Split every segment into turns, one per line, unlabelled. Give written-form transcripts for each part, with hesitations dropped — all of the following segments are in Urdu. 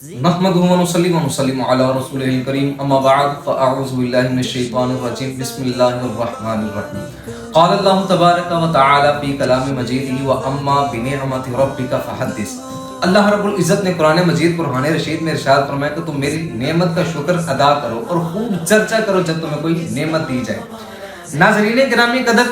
نحمده ونصلي ونسلم على رسوله الكريم اما بعد فاعوذ بالله من الشيطان الرجيم بسم الله الرحمن الرحيم قال الله تبارك وتعالى في كلام مجيده واما بنعمت ربك فحدث۔ اللہ رب العزت نے قرآن مجید قرآن رشید میں ارشاد فرمایا کہ تم میری نعمت کا شکر ادا کرو اور خوب چرچا کرو جب تمہیں کوئی نعمت دی جائے۔ ناظرین گرامی قدر،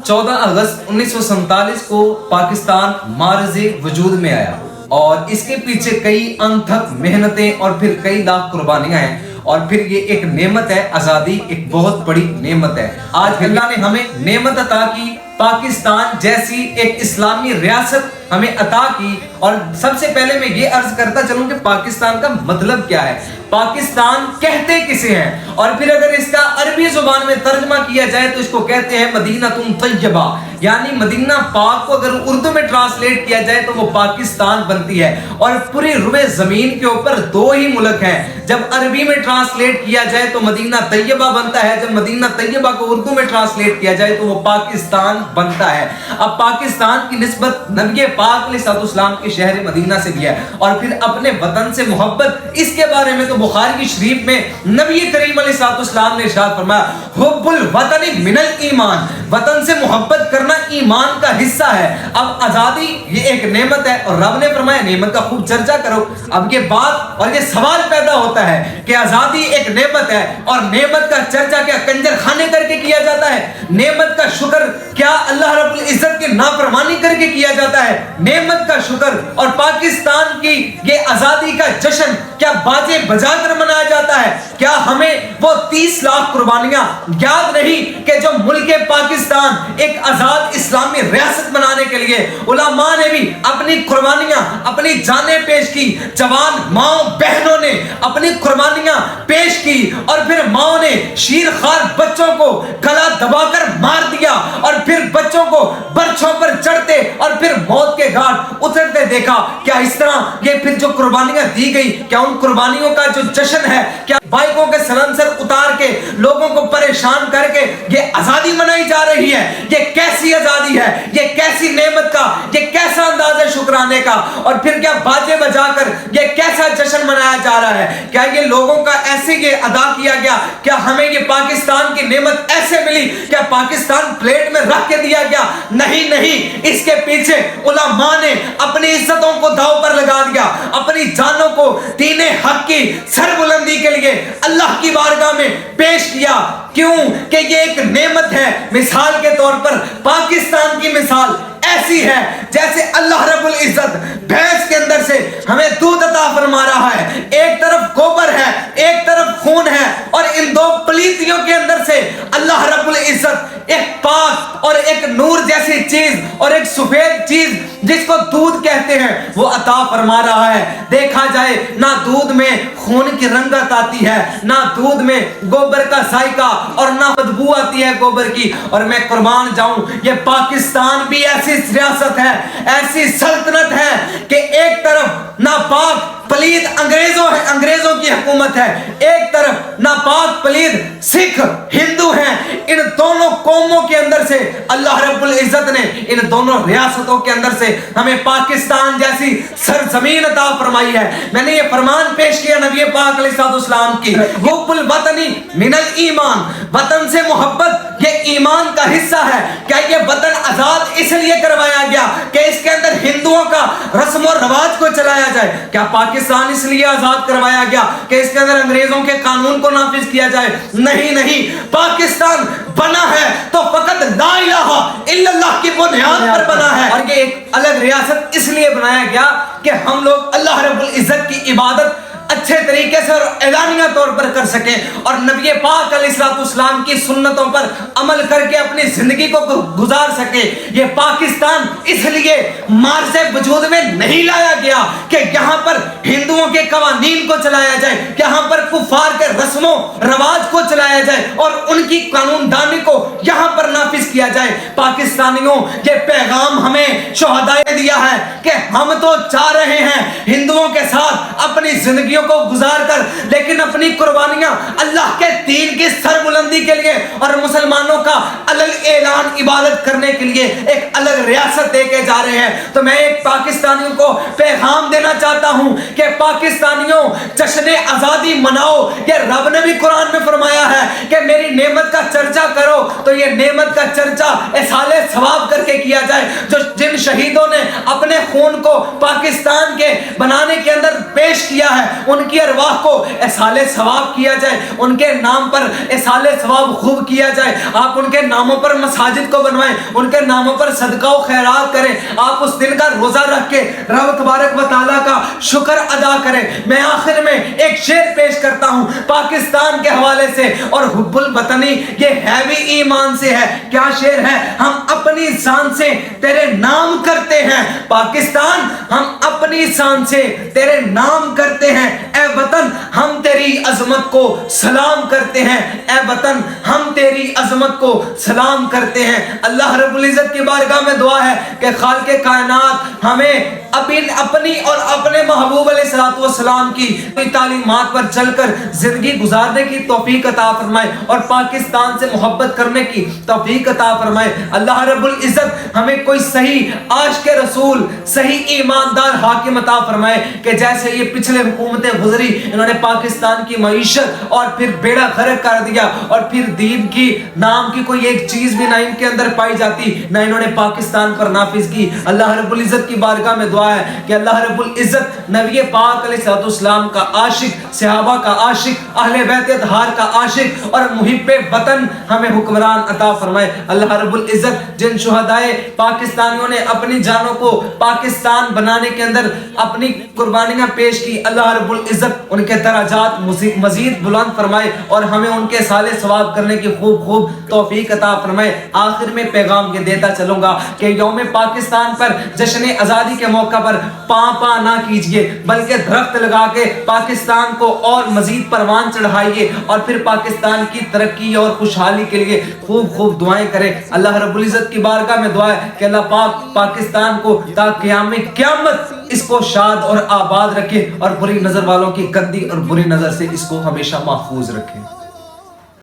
14 اگست 1947 کو پاکستان معرض وجود میں آیا اور اس کے پیچھے کئی انتھک محنتیں اور پھر کئی لاکھ قربانیاں ہیں، اور پھر یہ ایک نعمت ہے، آزادی ایک بہت بڑی نعمت ہے۔ آج اللہ نے ہمیں نعمت عطا کی، پاکستان جیسی ایک اسلامی ریاست ہمیں عطا کی۔ اور سب سے پہلے میں یہ عرض کرتا چلوں کہ پاکستان کا مطلب کیا ہے، پاکستان کہتے کسے ہیں، اور پھر اگر اس کا عربی زبان میں ترجمہ کیا جائے تو اس کو کہتے ہیں مدینہ طیبہ، یعنی مدینہ پاک کو اگر اردو میں ٹرانسلیٹ کیا جائے تو وہ پاکستان بنتی ہے۔ اور پوری روئے زمین کے اوپر دو ہی ملک ہیں، جب عربی میں ٹرانسلیٹ کیا جائے تو مدینہ طیبہ بنتا ہے، جب مدینہ طیبہ کو اردو میں ٹرانسلیٹ کیا جائے تو وہ پاکستان بنتا ہے۔ اب پاکستان کی نسبت نبی پاک علیہ السلام کے شہر مدینہ سے بھی ہے، اور پھر اپنے وطن سے محبت، اس کے بارے میں تو بخاری کی شریف میں نبی کریم علیہ السلام نے ارشاد فرمایا حب الوطن من الایمان، وطن سے محبت کرنا ایمان کا حصہ ہے۔ اب آزادی یہ ایک نعمت ہے اور رب نے فرمایا نعمت کا خوب چرچا کرو۔ اب یہ بات اور یہ سوال پیدا ہوتا ہے کہ آزادی ایک نعمت ہے اور نعمت کا چرچا کیا کنجر خانے کر کے کیا جاتا ہے؟ نعمت کا شکر کیا اللہ رب العزت کی نافرمانی کر کے کیا جاتا ہے؟ نعمت کا شکر اور پاکستان کی یہ آزادی کا جشن کیا باجے بجا کر منایا جاتا ہے؟ کیا ہمیں وہ 30 لاکھ قربانیاں یاد نہیں کہ جو ملک پاکستان ایک آزاد اسلامی ریاست بنانے کے لیے علماء نے بھی اپنی قربانیاں، اپنی جانیں پیش کی، جوان ماؤں بہنوں نے اپنی قربانیاں پیش کی، اور پھر ماؤں نے شیرخوار بچوں کو گلا دبا کر مار دیا، اور پھر بچوں کو برچھوں پر چڑھتے اور پھر موت کے گھاٹ اترتے دیکھا۔ کیا اس طرح یہ پھر جو قربانیاں دی گئی، کیا ان قربانیوں کا جو جشن ہے، کیا بائکوں کے سلنسر اتار کے لوگوں کو پریشان کر کے یہ آزادی منائی جا رہی ہے؟ یہ کیسی آزادی ہے؟ یہ کیسی نعمت کا، یہ کیسا انداز ہے شکرانے کا؟ اور پھر کیا باجے بجا کر یہ کیسا جشن منایا جا رہا ہے؟ کیا یہ لوگوں کا ایسے یہ ادا کیا گیا؟ کیا ہمیں یہ پاکستان کی نعمت ایسے ملی؟ کیا پاکستان پلیٹ میں رکھ کے دیا گیا؟ نہیں نہیں، اس کے پیچھے علماء نے اپنی عزتوں کو داؤ پر لگا دیا، اپنی جانوں کو دین حق کی سربلندی کے لیے اللہ کی بارگاہ میں پیش کیا۔ کیوں کہ یہ ایک نعمت ہے۔ مثال کے طور پر پاکستان کی مثال ایسی ہے جیسے اللہ رب العزت بھینس کے اندر سے ہمیں دودھ عطا فرما رہا ہے، ایک طرف گوبر ہے، ایک طرف خون ہے، اور ان دو پلیتیوں کے اندر سے اللہ رب العزت ایک پاک اور ایک نور جیسی چیز اور ایک سفید چیز جس کو دودھ کہتے ہیں وہ عطا فرما رہا ہے۔ دیکھا جائے نہ دودھ میں خون کی رنگت آتی ہے، نہ دودھ میں گوبر کا ذائقہ، اور نہ بدبو آتی ہے گوبر کی۔ اور میں قربان جاؤں، یہ پاکستان بھی ایسی ریاست ہے، ایسی سلطنت ہے کہ ایک طرف ناپاک پلید انگریزوں کی حکومت ہے، ایک طرف ناپاک پلید سکھ ہندو ہیں۔ ان دونوں قوموں کے اندر سے اللہ رب العزت نے ان دونوں ریاستوں کے اندر سے ہمیں پاکستان جیسی سرزمین عطا فرمائی ہے۔ میں نے یہ فرمان پیش کیا نبی پاک علیہ السلام کی، حب الوطن من الایمان، وطن سے محبت یہ ایمان کا حصہ ہے۔ کیا یہ وطن آزاد اس لیے کروایا گیا کہ اس کے اندر ہندوؤں کا رسم و رواج کو چلایا جائے؟ کیا پاکستان اس لیے آزاد کروایا گیا کہ اس کے اندر انگریزوں کے قانون کو نافذ کیا جائے؟ نہیں نہیں، پاکستان بنا ہے تو فقط لا الہ الا اللہ کی بنیاد پر بنا ہے، اور یہ ایک الگ ریاست اس لیے بنایا گیا کہ ہم لوگ اللہ رب العزت کی عبادت اچھے طریقے سے اور اعلانیہ طور پر کر سکیں، اور نبی پاک علیہ السلام کی سنتوں پر عمل کر کے اپنی زندگی کو گزار سکیں۔ یہ پاکستان اس لیے معرض وجود میں نہیں لایا گیا کہ یہاں پر ہندوؤں کے قوانین کو چلایا جائے، یہاں پر کفار کے رسم و رواج کو چلایا جائے اور ان کی قانون دانی کو یہاں پر نافذ کیا جائے۔ پاکستانیوں، یہ پیغام ہمیں شہداء نے دیا ہے کہ ہم تو چاہ رہے ہیں ہندوؤں کے ساتھ اپنی زندگی کو گزار کر، لیکن اپنی قربانیاں اللہ کے دین کی سربلندی کے لیے اور مسلمانوں کا الگ اعلان عبادت کرنے کے لیے ایک الگ ریاست دے کے جا رہے ہیں۔ تو میں ایک پاکستانیوں کو پیغام دینا چاہتا ہوں کہ
پاکستانیوں جشن آزادی مناؤ. یہ رب نے بھی قرآن میں فرمایا ہے کہ میری نعمت کا چرچا کرو, تو یہ نعمت کا چرچا احصال ثواب کر کے کیا جائے. جو جن شہیدوں نے اپنے خون کو پاکستان کے بنانے کے اندر پیش کیا ہے, ان کی ارواح کو احصال ثواب کیا جائے, ان کے نام پر احصال ثواب خوب کیا جائے. آپ ان کے ناموں پر مساجد کو بنوائیں, ان کے ناموں پر صدقہ و خیرات کریں. آپ اس دن کا روزہ رکھ کے رب تبارک و تعالیٰ کا شکر ادا کریں. میں آخر میں ایک شعر پیش کرتا ہوں پاکستان کے حوالے سے, اور حب الوطنی یہ ہے بھی ایمان سے ہے. کیا شعر ہے؟ ہم اپنی شان سے تیرے نام کرتے ہیں پاکستان, ہم اپنی شان سے تیرے نام کرتے ہیں. اے وطن ہم تیری عظمت کو سلام کرتے ہیں, اے وطن ہم تیری عظمت کو سلام کرتے ہیں. اللہ رب العزت کی بارگاہ میں دعا ہے کہ خالق کائنات ہمیں اپنی اور اپنے محبوب علیہ الصلوۃ والسلام کی تعلیمات پر چل کر زندگی گزارنے کی توفیق عطا فرمائے, اور پاکستان سے محبت کرنے کی توفیق عطا فرمائے. اللہ رب العزت ہمیں کوئی صحیح عاشق رسول, صحیح ایماندار حاکم عطا فرمائے کہ جیسے یہ پچھلے حکومتیں گزری, انہوں نے پاکستان کی معیشت اور پھر بیڑا غرق کر دیا, اور پھر دین کی نام کی کوئی ایک چیز بھی نہ ان کے اندر پائی جاتی, نہ انہوں نے پاکستان پر نافذ کی. اللہ رب العزت کی بارگاہ میں دعا ہے کہ اللہ رب العزت نبی پاک علیہ الصلوۃ والسلام کا عاشق, صحابہ کا عاشق, اہل بیت اطہار کا عاشق اور محب وطن ہمیں حکمران عطا فرمائے. اللہ رب العزت جن شہدائے پاکستانیوں نے اپنی جانوں کو پاکستان بنانے کے اندر اپنی قربانیاں پیش کی, اللہ رب العزت ان کے درجات مزید بلند فرمائے, اور ہمیں ان کے صالح ثواب کرنے کی خوب توفیق عطا فرمائے. آخر میں پیغام یہ دیتا چلوں گا کہ یوم پاکستان پر جشن آزادی کے موقع پر پاں نہ کیجئے, بلکہ درخت لگا کے پاکستان کو اور مزید پروان چڑھائیے, اور پھر پاکستان کی ترقی اور خوشحالی کے لیے خوب دعائیں کریں. اللہ رب العزت کی بارگاہ میں دعا ہے کہ اللہ پاک پاکستان کو تا قیامت اس کو شاد اور آباد رکھے, اور بری نظر والوں کی گندی اور بری نظر سے اس کو ہمیشہ محفوظ رکھے.